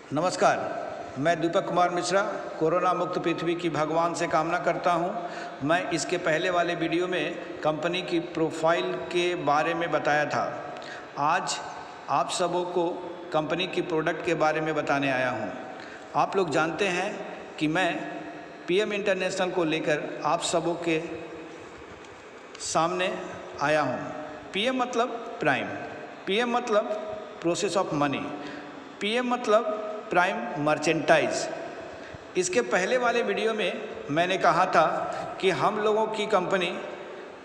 नमस्कार, मैं दीपक कुमार मिश्रा कोरोना मुक्त पृथ्वी की भगवान से कामना करता हूं। मैं इसके पहले वाले वीडियो में कंपनी की प्रोफाइल के बारे में बताया था। आज आप सबों को कंपनी की प्रोडक्ट के बारे में बताने आया हूं। आप लोग जानते हैं कि मैं पीएम इंटरनेशनल को लेकर आप सबों के सामने आया हूं। पीएम मतलब प्राइम, पीएम मतलब प्रोसेस ऑफ मनी, पीएम मतलब प्राइम मर्चेंटाइज। इसके पहले वाले वीडियो में मैंने कहा था कि हम लोगों की कंपनी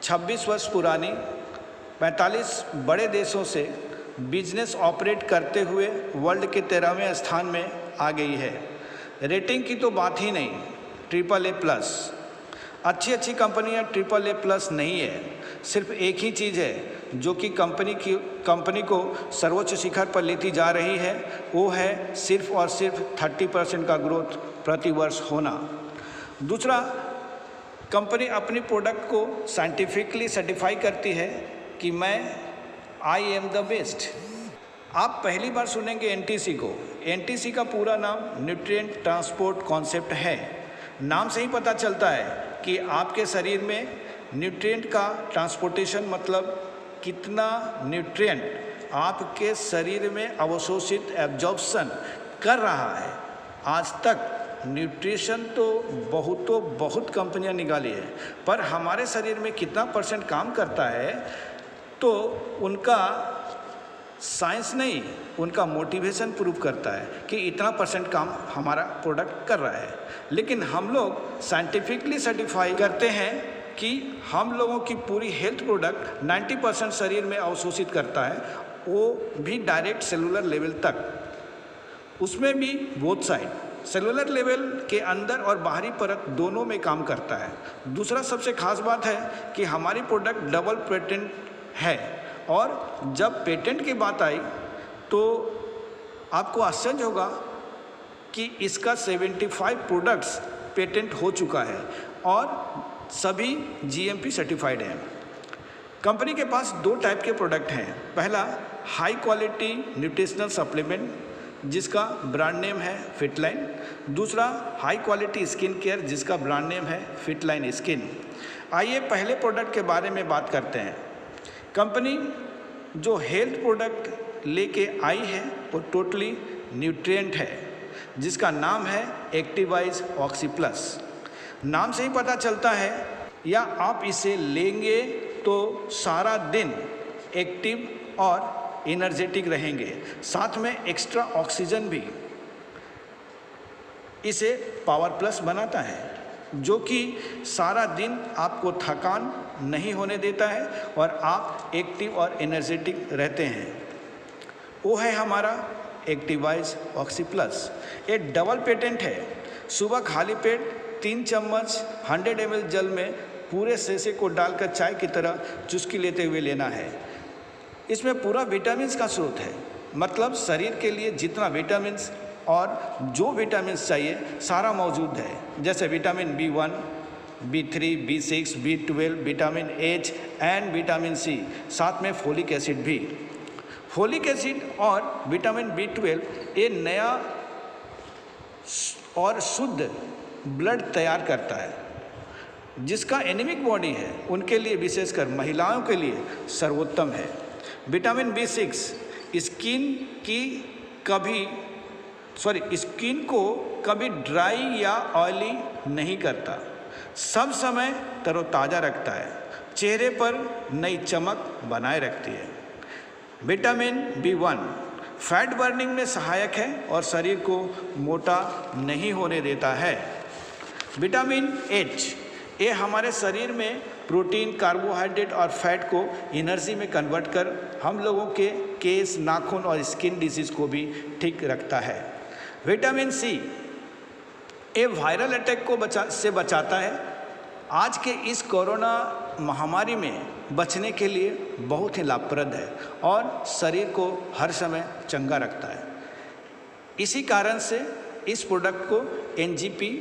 26 वर्ष पुरानी 45 बड़े देशों से बिजनेस ऑपरेट करते हुए वर्ल्ड के 13वें स्थान में आ गई है। रेटिंग की तो बात ही नहीं, AAA+। अच्छी कंपनियां AAA+ नहीं है। सिर्फ एक ही चीज़ है जो कि कंपनी को सर्वोच्च शिखर पर लेती जा रही है, वो है सिर्फ और सिर्फ 30% का ग्रोथ प्रति वर्ष होना। दूसरा, कंपनी अपनी प्रोडक्ट को साइंटिफिकली सर्टिफाई करती है कि आई एम द बेस्ट। आप पहली बार सुनेंगे NTC को। NTC का पूरा नाम न्यूट्रिएंट ट्रांसपोर्ट कॉन्सेप्ट है। नाम से ही पता चलता है कि आपके शरीर में न्यूट्रिएंट का ट्रांसपोर्टेशन मतलब कितना न्यूट्रिएंट आपके शरीर में अवशोषित एब्जॉर्प्शन कर रहा है। आज तक न्यूट्रिशन तो बहुत कंपनियां निकाली है, पर हमारे शरीर में कितना % काम करता है तो उनका साइंस नहीं, उनका मोटिवेशन प्रूव करता है कि इतना % काम हमारा प्रोडक्ट कर रहा है। लेकिन हम लोग साइंटिफिकली सर्टिफाई करते हैं कि हम लोगों की पूरी हेल्थ प्रोडक्ट 90% शरीर में अवशोषित करता है, वो भी डायरेक्ट सेलुलर लेवल तक। उसमें भी बोथ साइड, सेलुलर लेवल के अंदर और बाहरी परत दोनों में काम करता है। दूसरा सबसे खास बात है कि हमारी प्रोडक्ट डबल पेटेंट है, और जब पेटेंट की बात आई तो आपको आश्चर्य होगा कि इसका 75 प्रोडक्ट्स पेटेंट हो चुका है और सभी GMP सर्टिफाइड हैं। कंपनी के पास 2 टाइप के प्रोडक्ट हैं। पहला, हाई क्वालिटी न्यूट्रिशनल सप्लीमेंट जिसका ब्रांड नेम है फिटलाइन। दूसरा, हाई क्वालिटी स्किन केयर जिसका ब्रांड नेम है फिटलाइन स्किन। आइए पहले प्रोडक्ट के बारे में बात करते हैं। कंपनी जो हेल्थ प्रोडक्ट लेके आई है वो टोटली न्यूट्रिएंट है, जिसका नाम है एक्टिवाइज ऑक्सी प्लस। नाम से ही पता चलता है, या आप इसे लेंगे तो सारा दिन एक्टिव और एनर्जेटिक रहेंगे, साथ में एक्स्ट्रा ऑक्सीजन भी इसे पावर प्लस बनाता है, जो कि सारा दिन आपको थकान नहीं होने देता है और आप एक्टिव और एनर्जेटिक रहते हैं। वो है हमारा एक्टिवाइज ऑक्सी प्लस। ये डबल पेटेंट है। सुबह खाली पेट 3 चम्मच 100 ml जल में पूरे सेसे को डालकर चाय की तरह चुस्की लेते हुए लेना है। इसमें पूरा विटामिन्स का स्रोत है, मतलब शरीर के लिए जितना विटामिन्स और जो विटामिन्स चाहिए सारा मौजूद है, जैसे vitamin B1, B3, B6, B12, vitamin H and vitamin C, साथ में फोलिक एसिड भी। फोलिक एसिड और विटामिन B12 ये नया और शुद्ध ब्लड तैयार करता है। जिसका एनीमिक बॉडी है उनके लिए, विशेषकर महिलाओं के लिए सर्वोत्तम है। विटामिन B6 स्किन को कभी ड्राई या ऑयली नहीं करता, सब समय तरोताज़ा रखता है, चेहरे पर नई चमक बनाए रखती है। विटामिन B1 फैट बर्निंग में सहायक है और शरीर को मोटा नहीं होने देता है। विटामिन H ये हमारे शरीर में प्रोटीन, कार्बोहाइड्रेट और फैट को एनर्जी में कन्वर्ट कर हम लोगों के केस, नाखून और स्किन डिजीज़ को भी ठीक रखता है। विटामिन C ये वायरल अटैक को बचाता है। आज के इस कोरोना महामारी में बचने के लिए बहुत ही लाभप्रद है और शरीर को हर समय चंगा रखता है। इसी कारण से इस प्रोडक्ट को NGP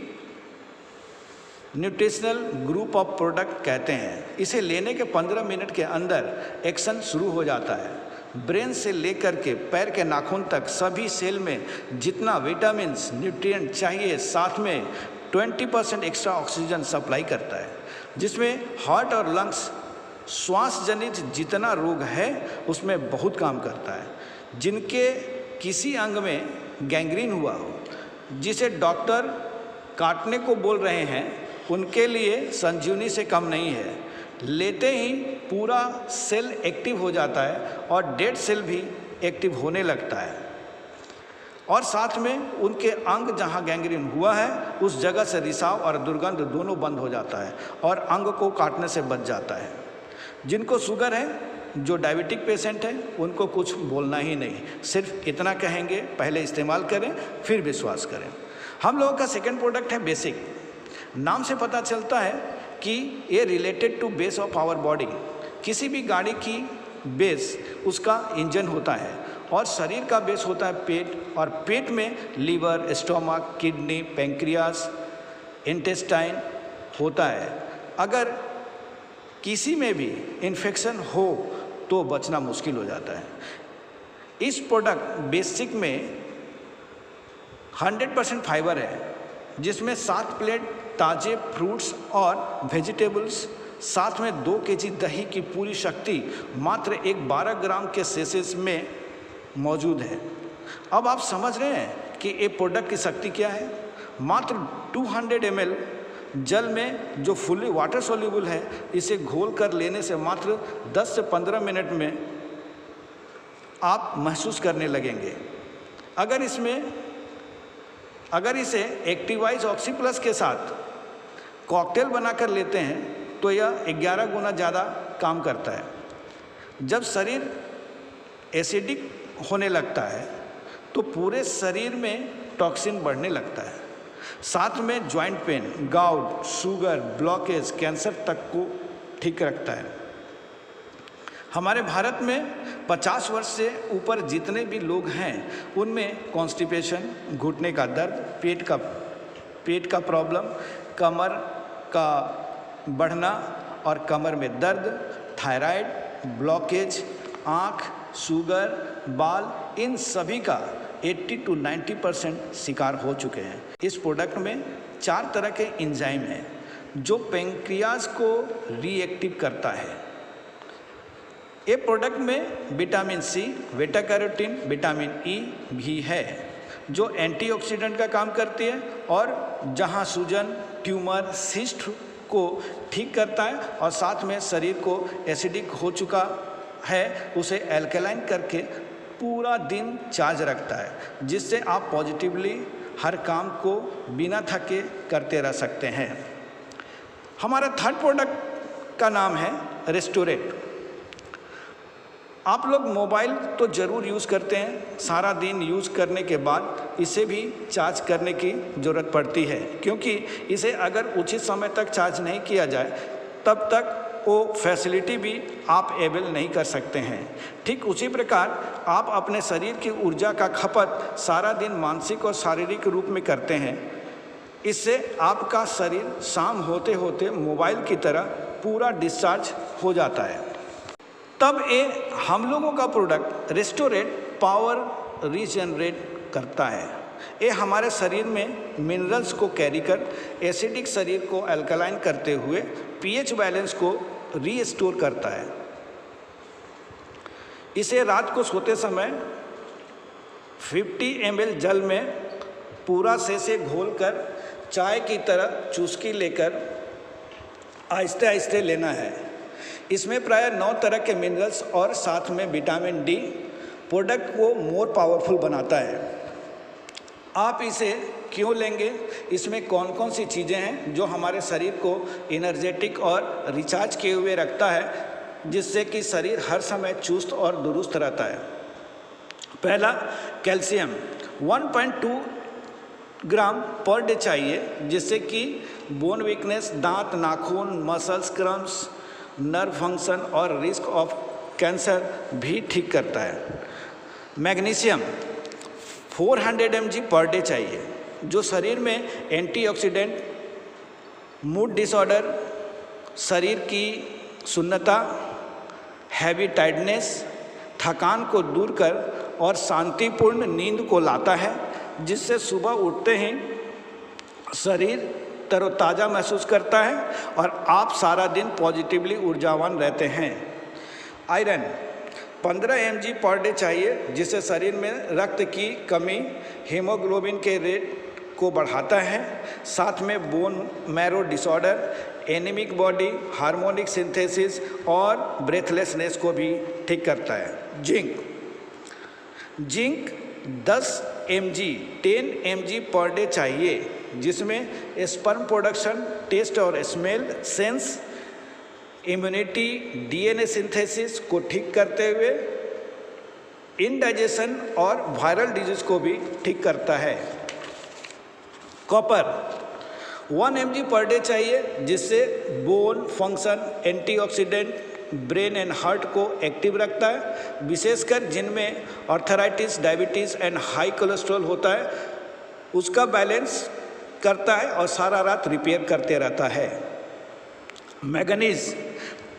nutritional group of product कहते हैं। इसे लेने के 15 मिनट के अंदर एक्शन शुरू हो जाता है। ब्रेन से लेकर के पैर के नाखून तक सभी सेल में जितना विटामिन्स न्यूट्रिएंट चाहिए, साथ में 20% एक्स्ट्रा ऑक्सीजन सप्लाई करता है, जिसमें हार्ट और लंग्स श्वास जनित जितना रोग है उसमें बहुत काम करता है। जिनके किसी अंग में गैंग्रीन हुआ हो, जिसे डॉक्टर काटने को बोल रहे हैं, उनके लिए संजीवनी से कम नहीं है। लेते ही पूरा सेल एक्टिव हो जाता है और डेड सेल भी एक्टिव होने लगता है, और साथ में उनके अंग जहां गैंग्रीन हुआ है उस जगह से रिसाव और दुर्गंध दोनों बंद हो जाता है और अंग को काटने से बच जाता है। जिनको शुगर है, जो डायबिटिक पेशेंट है, उनको कुछ बोलना ही नहीं, सिर्फ इतना कहेंगे पहले इस्तेमाल करें फिर विश्वास करें। हम लोगों का सेकंड प्रोडक्ट है बेसिक। नाम से पता चलता है कि ये related to base of our body. किसी भी गाड़ी की बेस उसका इंजन होता है और शरीर का बेस होता है पेट, और पेट में liver, stomach, kidney, pancreas, intestine होता है। अगर किसी में भी इन्फेक्शन हो तो बचना मुश्किल हो जाता है। इस प्रोडक्ट बेसिक में 100% फाइबर है, जिसमें 7 प्लेट ताज़े फ्रूट्स और वेजिटेबल्स, साथ में 2 केजी दही की पूरी शक्ति मात्र एक 12 ग्राम के सेसेस में मौजूद है। अब आप समझ रहे हैं कि ये प्रोडक्ट की शक्ति क्या है। मात्र 200 ml जल में जो फुल्ली वाटर सोल्यूबल है, इसे घोल कर लेने से मात्र 10 से 15 मिनट में आप महसूस करने लगेंगे। अगर इसे एक्टिवाइज ऑक्सी प्लस के साथ कॉकटेल बनाकर लेते हैं तो यह 11 गुना ज़्यादा काम करता है। जब शरीर एसिडिक होने लगता है तो पूरे शरीर में टॉक्सिन बढ़ने लगता है, साथ में joint pain, gout, sugar, blockage, cancer तक को ठीक रखता है। हमारे भारत में 50 वर्ष से ऊपर जितने भी लोग हैं उनमें कॉन्स्टिपेशन, घुटने का दर्द, पेट का प्रॉब्लम, कमर का बढ़ना और कमर में दर्द, थायराइड, ब्लॉकेज, आँख, शुगर, बाल, इन सभी का 80 to 90% शिकार हो चुके हैं। इस प्रोडक्ट में 4 तरह के एंजाइम हैं जो पैंक्रियाज को रिएक्टिव करता है। ये प्रोडक्ट में vitamin C, beta carotene, vitamin E भी है जो एंटीऑक्सीडेंट का काम करती है और जहां सूजन, ट्यूमर, सिस्ट को ठीक करता है, और साथ में शरीर को एसिडिक हो चुका है उसे एल्कलाइन करके पूरा दिन चार्ज रखता है, जिससे आप पॉजिटिवली हर काम को बिना थके करते रह सकते हैं। हमारा थर्ड प्रोडक्ट का नाम है रेस्टोरेट। आप लोग मोबाइल तो ज़रूर यूज़ करते हैं, सारा दिन यूज़ करने के बाद इसे भी चार्ज करने की ज़रूरत पड़ती है, क्योंकि इसे अगर उचित समय तक चार्ज नहीं किया जाए तब तक वो फैसिलिटी भी आप एवेल नहीं कर सकते हैं। ठीक उसी प्रकार आप अपने शरीर की ऊर्जा का खपत सारा दिन मानसिक और शारीरिक रूप में करते हैं। इससे आपका शरीर शाम होते होते मोबाइल की तरह पूरा डिस्चार्ज हो जाता है। तब ये हम लोगों का प्रोडक्ट रेस्टोरेट पावर रीजनरेट करता है। ये हमारे शरीर में मिनरल्स को कैरी कर एसिडिक शरीर को अल्कलाइन करते हुए पीएच बैलेंस को रीस्टोर करता है। इसे रात को सोते समय 50 ml जल में पूरा से घोलकर चाय की तरह चुस्की लेकर आहिस्ते आहिस्ते लेना है। इसमें प्राय 9 तरह के मिनरल्स और साथ में विटामिन डी प्रोडक्ट को मोर पावरफुल बनाता है। आप इसे क्यों लेंगे, इसमें कौन कौन सी चीज़ें हैं जो हमारे शरीर को एनर्जेटिक और रिचार्ज किए हुए रखता है, जिससे कि शरीर हर समय चुस्त और दुरुस्त रहता है। पहला, कैल्शियम 1.2 ग्राम पर डे चाहिए, जिससे कि बोन वीकनेस, दांत, नाखून, मसल्स क्रम्स, नर्व फंक्शन और रिस्क ऑफ कैंसर भी ठीक करता है। मैग्नीशियम 400 mg पर डे चाहिए, जो शरीर में एंटीऑक्सीडेंट, मूड डिसऑर्डर, शरीर की सुन्नता, हैवी टायर्डनेस, थकान को दूर कर और शांतिपूर्ण नींद को लाता है, जिससे सुबह उठते ही शरीर तरोताज़ा महसूस करता है और आप सारा दिन पॉजिटिवली ऊर्जावान रहते हैं। आयरन 15 mg पर डे चाहिए, जिससे शरीर में रक्त की कमी हीमोग्लोबिन के रेट को बढ़ाता है, साथ में bone marrow disorder, anaemic body, harmonic synthesis और ब्रेथलेसनेस को भी ठीक करता है। जिंक 10 mg पर डे चाहिए, जिसमें स्पर्म प्रोडक्शन, टेस्ट और smell sense, immunity, DNA synthesis को ठीक करते हुए इंडाइजेशन और वायरल डिजीज को भी ठीक करता है। कॉपर 1 mg पर डे चाहिए, जिससे bone function, antioxidant, brain and heart को एक्टिव रखता है, विशेषकर जिनमें arthritis, diabetes and high cholesterol होता है, उसका बैलेंस करता है और सारा रात रिपेयर करते रहता है। मैग्नीज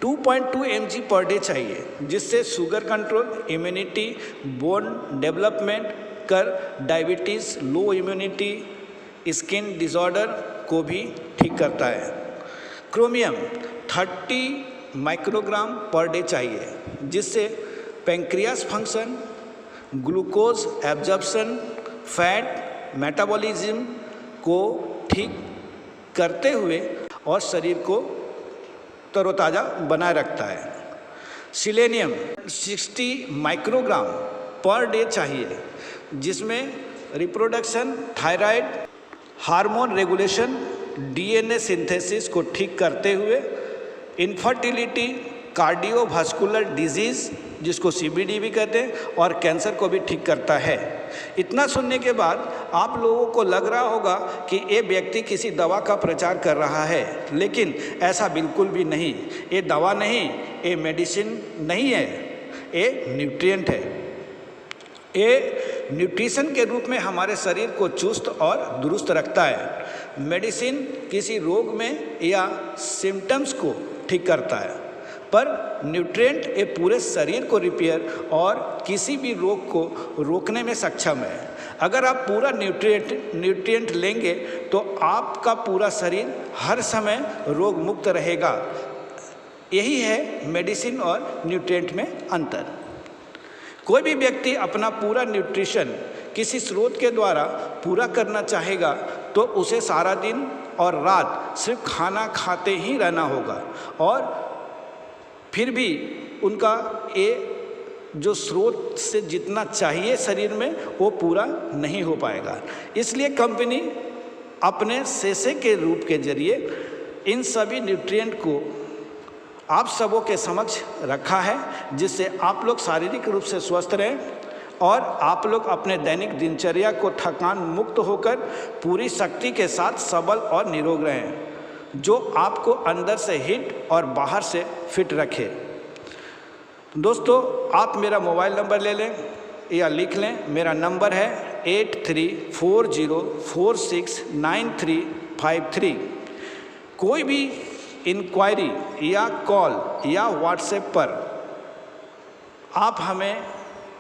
2.2 mg पर डे चाहिए, जिससे sugar control, immunity, bone development कर diabetes, low immunity, skin disorder को भी ठीक करता है। क्रोमियम 30 माइक्रोग्राम पर डे चाहिए, जिससे pancreas function, glucose absorption, fat metabolism को ठीक करते हुए और शरीर को तरोताज़ा बनाए रखता है। सिलेनियम 60 माइक्रोग्राम पर डे चाहिए, जिसमें reproduction, thyroid, hormone regulation, DNA synthesis को ठीक करते हुए इनफर्टिलिटी, कार्डियोवास्कुलर डिजीज़ जिसको सीबीडी भी कहते हैं, और कैंसर को भी ठीक करता है। इतना सुनने के बाद आप लोगों को लग रहा होगा कि ये व्यक्ति किसी दवा का प्रचार कर रहा है, लेकिन ऐसा बिल्कुल भी नहीं। ये दवा नहीं, ये मेडिसिन नहीं है, ये न्यूट्रिएंट है। ये न्यूट्रिशन के रूप में हमारे शरीर को चुस्त और दुरुस्त रखता है। मेडिसिन किसी रोग में या सिम्टम्स को ठीक करता है, पर न्यूट्रिएंट ये पूरे शरीर को रिपेयर और किसी भी रोग को रोकने में सक्षम है। अगर आप पूरा न्यूट्रिएंट लेंगे तो आपका पूरा शरीर हर समय रोग मुक्त रहेगा। यही है मेडिसिन और न्यूट्रिएंट में अंतर। कोई भी व्यक्ति अपना पूरा न्यूट्रिशन किसी स्रोत के द्वारा पूरा करना चाहेगा तो उसे सारा दिन और रात सिर्फ खाना खाते ही रहना होगा, और फिर भी उनका ये जो स्रोत से जितना चाहिए शरीर में वो पूरा नहीं हो पाएगा। इसलिए कंपनी अपने सेसे के रूप के जरिए इन सभी न्यूट्रिएंट को आप सबों के समक्ष रखा है, जिससे आप लोग शारीरिक रूप से स्वस्थ रहें और आप लोग अपने दैनिक दिनचर्या को थकान मुक्त होकर पूरी शक्ति के साथ सबल और निरोग रहें, जो आपको अंदर से हिट और बाहर से फिट रखे। दोस्तों, आप मेरा मोबाइल नंबर ले लें या लिख लें। मेरा नंबर है 8340469353। कोई भी इंक्वायरी या कॉल या व्हाट्सएप पर आप हमें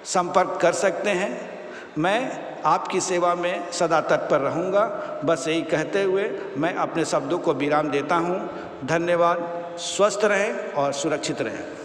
संपर्क कर सकते हैं। मैं आपकी सेवा में सदा तत्पर रहूँगा। बस यही कहते हुए मैं अपने शब्दों को विराम देता हूँ। धन्यवाद। स्वस्थ रहें और सुरक्षित रहें।